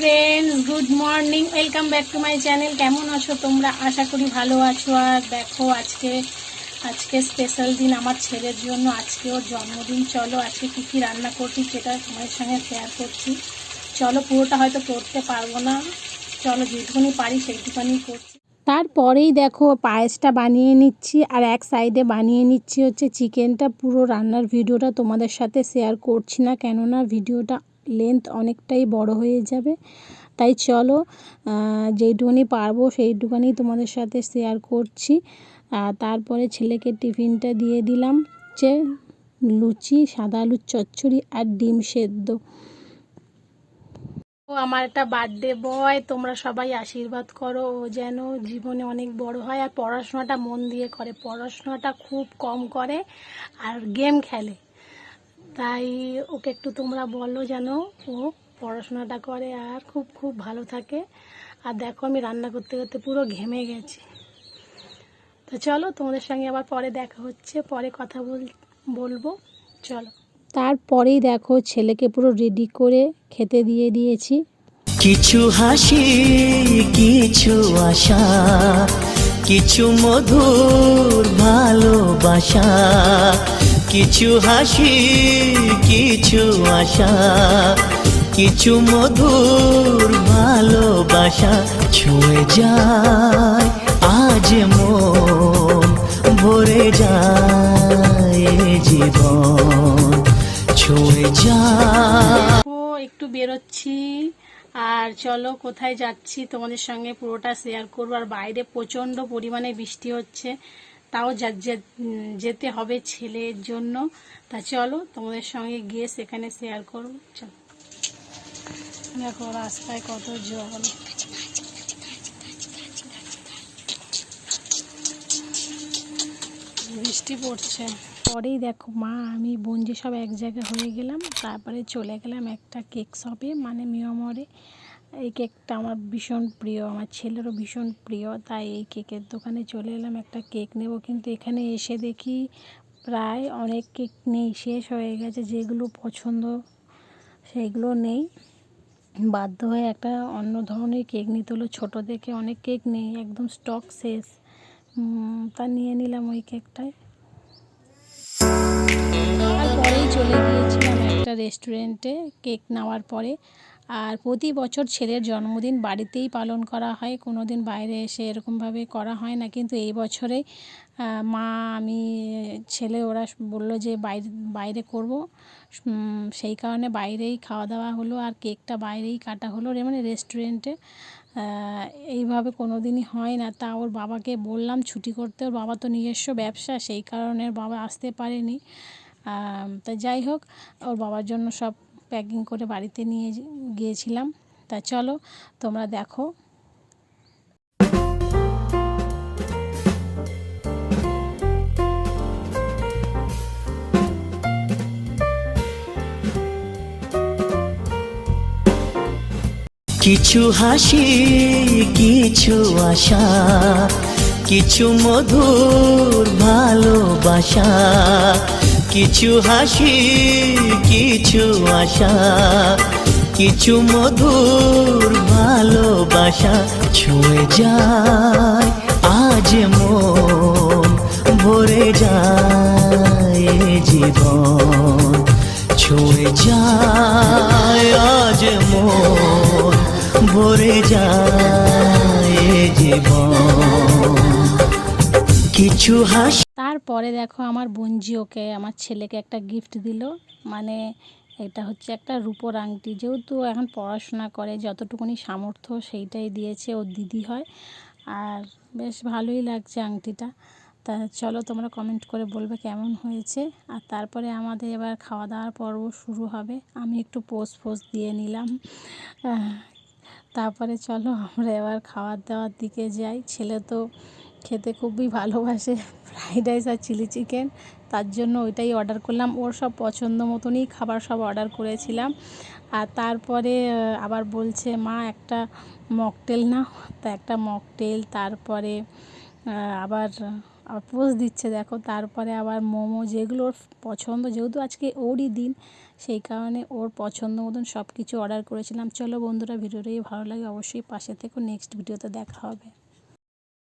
Friends, good morning, welcome back to my channel. কেমন আছো তোমরা? আশা করি ভালো আছো। আর দেখো আজকে স্পেশাল দিন আমার ছেলের জন্য। আজকে ওর জন্মদিন। চলো আজকে কী কী রান্না করছি সেটা তোমাদের সঙ্গে শেয়ার করছি। চলো, পুরোটা হয়তো করতে পারবো না, চলো যেটুকুনি পারি সেইটুকুনি করছি। তারপরেই দেখো পায়েসটা বানিয়ে নিচ্ছি, আর এক সাইডে বানিয়ে নিচ্ছি হচ্ছে চিকেনটা। পুরো রান্নার ভিডিওটা তোমাদের সাথে শেয়ার করছি না, কেননা ভিডিওটা লেন্থ অনেকটাই বড় হয়ে যাবে। তাই চলো যেইটুকুনি পারবো সেইটুকুনি তোমাদের সাথে শেয়ার করছি। তারপরে ছেলেকে টিফিনটা দিয়ে দিলাম যে লুচি, সাদা আলুর চচ্চড়ি আর ডিম সেদ্ধ। ও আমার একটা বার্থডে বয়, তোমরা সবাই আশীর্বাদ করো ও যেন জীবনে অনেক বড় হয় আর পড়াশোনাটা মন দিয়ে করে। পড়াশোনাটা খুব কম করে আর গেম খেলে, তাই ওকে একটু তোমরা বলো যেন ও পড়াশোনাটা করে আর খুব খুব ভালো থাকে। আর দেখো আমি রান্না করতে করতে পুরো ঘেমে গেছি। তো চলো তোমাদের সঙ্গে আবার পরে দেখা হচ্ছে, পরে কথা বলবো। চলো, তারপরেই দেখো ছেলেকে পুরো রেডি করে খেতে দিয়ে দিয়েছি। কিছু হাসি, কিছু আশা, কিছু মধুর ভালোবাসা। কিছু হাসি, কিছু আশা, কিছু মধুর ভালোবাসা। ছুঁয়ে যায় আজ মন, ভরে যায় জীবন, ছুঁয়ে যায়। ও একটু বেরোচ্ছি, আর চলো কোথায় যাচ্ছি তোমাদের সঙ্গে পুরোটা শেয়ার করবো। আর বাইরে প্রচণ্ড পরিমাণে বৃষ্টি হচ্ছে, তাও যেতে হবে ছেলের জন্য। তা চলো তোমাদের সঙ্গে গিয়ে সেখানে শেয়ার করবো। চলো, দেখো রাস্তায় কত জল। বৃষ্টি পড়ছে। পরেই দেখো মা আমি বোনজি সব এক জায়গায় হয়ে গেলাম, তারপরে চলে গেলাম একটা কেক শপে, মানে মিয়ামরে। এই কেকটা আমার ভীষণ প্রিয়, আমার ছেলেরও ভীষণ প্রিয়, তাই এই কেকের দোকানে চলে এলাম একটা কেক নেব। কিন্তু এখানে এসে দেখি প্রায় অনেক কেক নেই, শেষ হয়ে গেছে। যেগুলো পছন্দ সেইগুলো নেই, বাধ্য হয়ে একটা অন্য ধরনের কেক নিতে হলো। ছোটো দেখে অনেক কেক নেই, একদম স্টক শেষ। তা নিয়ে নিলাম ওই কেকটাই। তারপরেই চলে গিয়েছিলাম একটা রেস্টুরেন্টে কেক নেওয়ার পরে। আর প্রতি বছর ছেলের জন্মদিন বাড়িতেই পালন করা হয়, কোনো দিন বাইরে এসে এরকমভাবে করা হয় না। কিন্তু এই বছরে মা, আমি, ছেলে ওরা বললো যে বাইরে করব, সেই কারণে বাইরেই খাওয়া দাওয়া হলো আর কেকটা বাইরেই কাটা হলো, মানে রেস্টুরেন্টে। এইভাবে কোনো দিনই হয় না। তা ওর বাবাকে বললাম ছুটি করতে, ওর বাবা তো নিজস্ব ব্যবসা, সেই কারণে ওর বাবা আসতে পারেনি। তা যাই হোক, ওর বাবার জন্য সব প্যাকিং করে বাড়িতে নিয়ে গিয়েছিলাম। তা চলো তোমরা দেখো। কিছু হাসি, কিছু আশা, কিছু মধুর ভালোবাসা। কিছু হাসি, কিছু আশা, কিছু মধুর ভালোবাসা। ছুঁয়ে যায় আজ মন, ভরে যায় জীবন, ছুঁয়ে যায় আজ মন, ভরে যায় জীবন। কিছু হাসি। তারপরে দেখো আমার বোনজি ওকে, আমার ছেলেকে একটা গিফট দিল, মানে এটা হচ্ছে একটা রূপোর আংটি। যেহেতু এখন পড়াশোনা করে, যতটুকুনি সামর্থ্য সেইটাই দিয়েছে, ওর দিদি হয়। আর বেশ ভালোই লাগছে আংটিটা। তা চলো তোমরা কমেন্ট করে বলবে কেমন হয়েছে। আর তারপরে আমাদের এবার খাওয়া দাওয়ার পর্ব শুরু হবে। আমি একটু পোজ দিয়ে নিলাম। তারপরে চলো আমরা এবার খাওয়ার দাওয়ার দিকে যাই। ছেলে তো খেতে খুবই ভালোবাসে ফ্রাইড রাইস আর চিলি চিকেন, তার জন্য ওইটাই অর্ডার করলাম। ওর সব পছন্দ মতনই খাবার সব অর্ডার করেছিলাম। আর তারপরে আবার বলছে মা একটা মকটেল নাও, তা একটা মকটেল, তারপরে আবার আর পোজ দিচ্ছে দেখো। তারপরে আবার মোমো, যেগুলো ওর পছন্দ, যেহেতু আজকে ওরই দিন সেই কারণে ওর পছন্দ মতন সব কিছু অর্ডার করেছিলাম। চলো বন্ধুরা, ভিডিওটা যদি ভালো লাগে অবশ্যই পাশে থেকো, নেক্সট ভিডিওতে দেখা হবে।